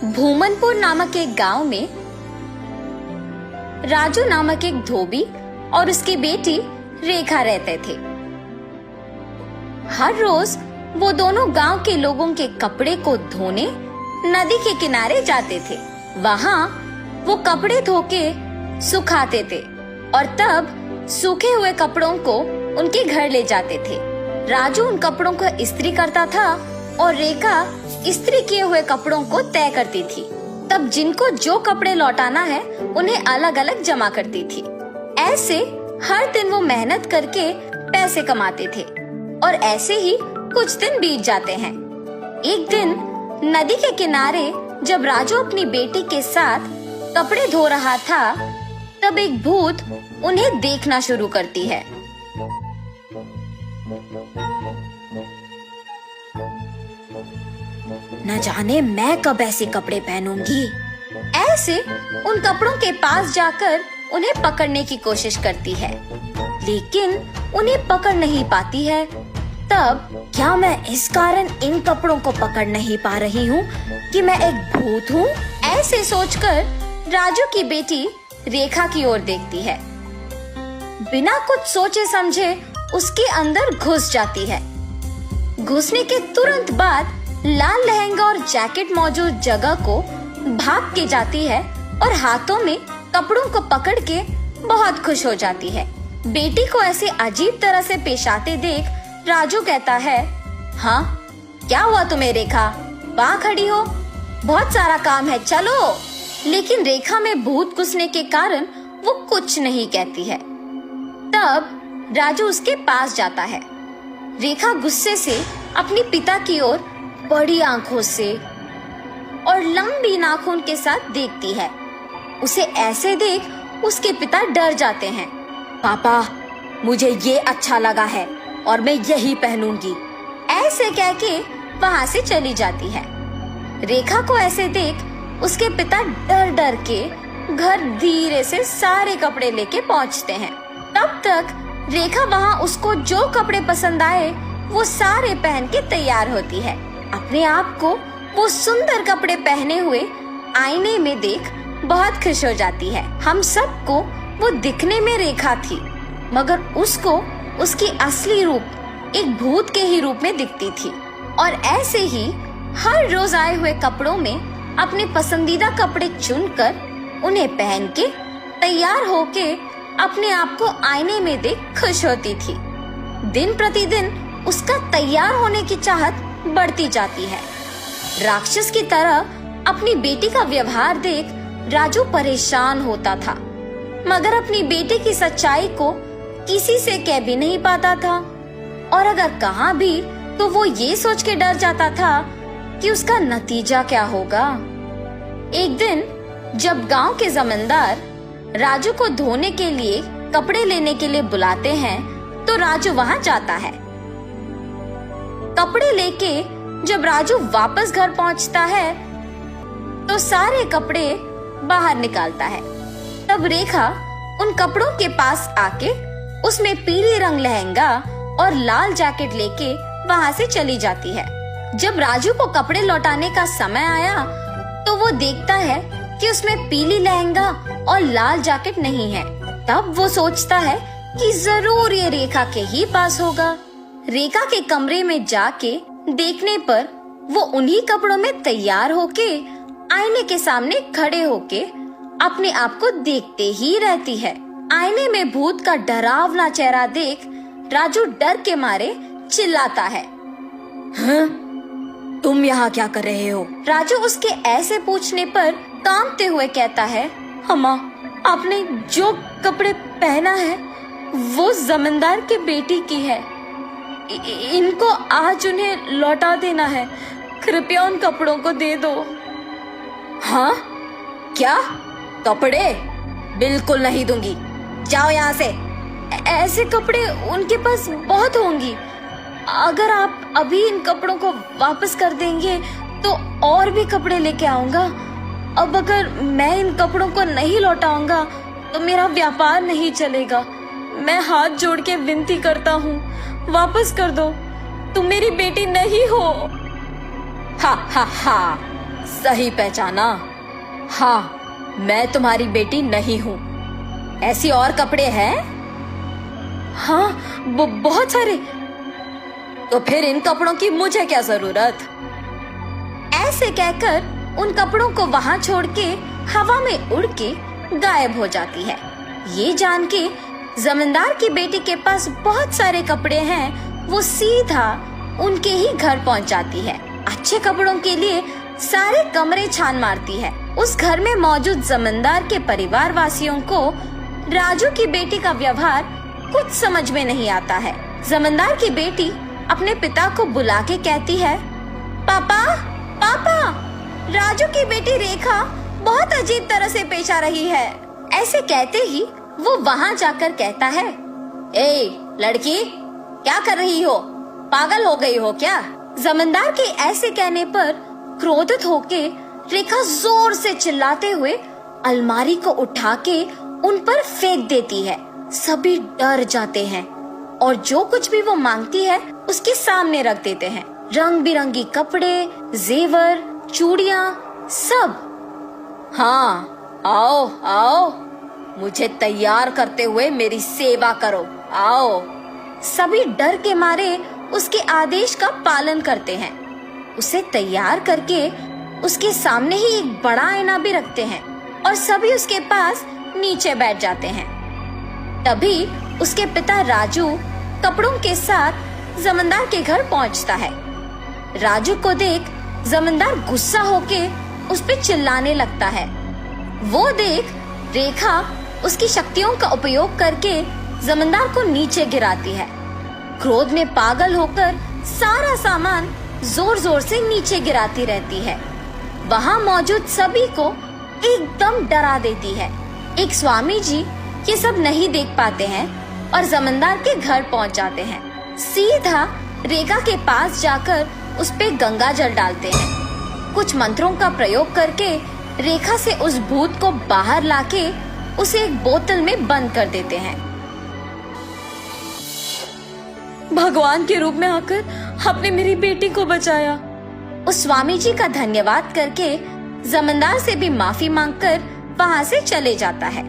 भूमनपुर नामक एक गांव में राजू नामक एक धोबी और उसकी बेटी रेखा रहते थे। हर रोज वो दोनों गांव के लोगों के कपड़े को धोने नदी के किनारे जाते थे। वहां वो कपड़े धो के सुखाते थे और तब सूखे हुए कपड़ों को उनके घर ले जाते थे। राजू उन कपड़ों को इस्त्री करता था और रेखा इस्त्री किए हुए कपड़ों को तय करती थी। तब जिनको जो कपड़े लौटाना है उन्हें अलग अलग जमा करती थी। ऐसे हर दिन वो मेहनत करके पैसे कमाते थे और ऐसे ही कुछ दिन बीत जाते हैं। एक दिन नदी के किनारे जब राजू अपनी बेटी के साथ कपड़े धो रहा था, तब एक भूत उन्हें देखना शुरू करती है। न जाने मैं कब ऐसे कपड़े पहनूंगी। ऐसे उन कपड़ों के पास जाकर उन्हें पकड़ने की कोशिश करती है, लेकिन उन्हें पकड़ नहीं पाती है। तब क्या मैं इस कारण इन कपड़ों को पकड़ नहीं पा रही हूँ कि मैं एक भूत हूँ? ऐसे सोचकर राजू की बेटी रेखा की ओर देखती है। बिना कुछ सोचे समझे उसके अंदर घुस जाती है। घुसने के तुरंत बाद लाल लहंगा और जैकेट मौजूद जगह को भाग के जाती है और हाथों में कपड़ों को पकड़ के बहुत खुश हो जाती है। बेटी को ऐसे अजीब तरह से पेश आते देख राजू कहता है, हाँ क्या हुआ तुम्हें रेखा? वहाँ खड़ी हो, बहुत सारा काम है, चलो। लेकिन रेखा में भूत घुसने के कारण वो कुछ नहीं कहती है। तब राजू उसके पास जाता है। रेखा गुस्से से अपने पिता की ओर बड़ी आंखों से और लंबी नाखून के साथ देखती है। उसे ऐसे देख उसके पिता डर जाते हैं। पापा, मुझे ये अच्छा लगा है और मैं यही पहनूंगी, ऐसे कह के वहाँ से चली जाती है। रेखा को ऐसे देख उसके पिता डर डर के घर धीरे से सारे कपड़े लेके पहुँचते हैं। तब तक रेखा वहाँ उसको जो कपड़े पसंद आए वो सारे पहन के तैयार होती है। अपने आप को वो सुंदर कपड़े पहने हुए आईने में देख बहुत खुश हो जाती है। हम सबको वो दिखने में रेखा थी, मगर उसको उसकी असली रूप एक भूत के ही रूप में दिखती थी। और ऐसे ही हर रोज आए हुए कपड़ों में अपने पसंदीदा कपड़े चुनकर उन्हें पहन के तैयार होके अपने आप को आईने में देख खुश होती थी। दिन प्रतिदिन उसका तैयार होने की चाहत बढ़ती जाती है। राक्षस की तरह अपनी बेटी का व्यवहार देख राजू परेशान होता था, मगर अपनी बेटी की सच्चाई को किसी से कह भी नहीं पाता था, और अगर कहा भी तो वो ये सोच के डर जाता था कि उसका नतीजा क्या होगा। एक दिन जब गांव के जमींदार राजू को धोने के लिए कपड़े लेने के लिए बुलाते हैं, तो राजू वहां जाता है। कपड़े लेके जब राजू वापस घर पहुंचता है तो सारे कपड़े बाहर निकालता है। तब रेखा उन कपड़ों के पास आके उसमें पीले रंग लहंगा और लाल जैकेट लेके वहां से चली जाती है। जब राजू को कपड़े लौटाने का समय आया तो वो देखता है कि उसमें पीली लहंगा और लाल जैकेट नहीं है। तब वो सोचता है कि जरूर ये रेखा के ही पास होगा। रेखा के कमरे में जाके देखने पर वो उन्हीं कपड़ों में तैयार होके आईने के सामने खड़े होके अपने आप को देखते ही रहती है। आईने में भूत का डरावना चेहरा देख राजू डर के मारे चिल्लाता है, हाँ? तुम यहाँ क्या कर रहे हो? राजू उसके ऐसे पूछने पर कांपते हुए कहता है, अम्मा, आपने जो कपड़े पहना है वो जमींदार की बेटी की है। इनको आज उन्हें लौटा देना है, कृपया उन कपड़ों को दे दो। हाँ? क्या? कपड़े? बिल्कुल नहीं दूंगी, जाओ यहाँ से। ऐसे कपड़े उनके पास बहुत होंगी, अगर आप अभी इन कपड़ों को वापस कर देंगे तो और भी कपड़े लेके आऊंगा। अब अगर मैं इन कपड़ों को नहीं लौटाऊंगा तो मेरा व्यापार नहीं चलेगा। मैं हाथ जोड़ के विनती करता हूँ, वापस कर दो, तुम मेरी बेटी नहीं हो। हा हा हा, सही पहचाना। हाँ, मैं तुम्हारी बेटी नहीं हूँ। ऐसी और कपड़े हैं? हाँ, बहुत सारे। तो फिर इन कपड़ों की मुझे क्या जरूरत? ऐसे कहकर उन कपड़ों को वहां छोड़ के हवा में उड़ के गायब हो जाती है। ये जान के जमींदार की बेटी के पास बहुत सारे कपड़े हैं, वो सीधा उनके ही घर पहुंच जाती है। अच्छे कपड़ों के लिए सारे कमरे छान मारती है। उस घर में मौजूद जमींदार के परिवार वासियों को राजू की बेटी का व्यवहार कुछ समझ में नहीं आता है। जमींदार की बेटी अपने पिता को बुला के कहती है, पापा पापा, राजू की बेटी रेखा बहुत अजीब तरह से पेश आ रही है। ऐसे कहते ही वो वहाँ जाकर कहता है, ए लड़की, क्या कर रही हो? पागल हो गई हो क्या? जमींदार के ऐसे कहने पर क्रोधित होके रेखा जोर से चिल्लाते हुए अलमारी को उठा के उन पर फेंक देती है। सभी डर जाते हैं और जो कुछ भी वो मांगती है उसके सामने रख देते हैं। रंग बिरंगी कपड़े, जेवर, चूड़ियाँ, सब। हाँ, आओ आओ, मुझे तैयार करते हुए मेरी सेवा करो, आओ। सभी डर के मारे उसके आदेश का पालन करते हैं। उसे तैयार करके उसके सामने ही एक बड़ा आईना भी रखते हैं और सभी उसके पास नीचे बैठ जाते हैं। तभी उसके पिता राजू कपड़ों के साथ जमींदार के घर पहुंचता है। राजू को देख जमींदार गुस्सा होके उस पे चिल्लाने लगता है। वो देख रेखा उसकी शक्तियों का उपयोग करके जमींदार को नीचे गिराती है। क्रोध में पागल होकर सारा सामान जोर जोर से नीचे गिराती रहती है। वहाँ मौजूद सभी को एकदम डरा देती है। एक स्वामी जी ये सब नहीं देख पाते हैं और जमींदार के घर पहुँच जाते हैं। सीधा रेखा के पास जाकर उस पे गंगा जल डालते हैं। कुछ मंत्रों का प्रयोग करके रेखा से उस भूत को बाहर लाके उसे एक बोतल में बंद कर देते हैं। भगवान के रूप में आकर आपने मेरी बेटी को बचाया। उस स्वामी जी का धन्यवाद करके जमींदार से भी माफी मांगकर वहाँ से चले जाता है।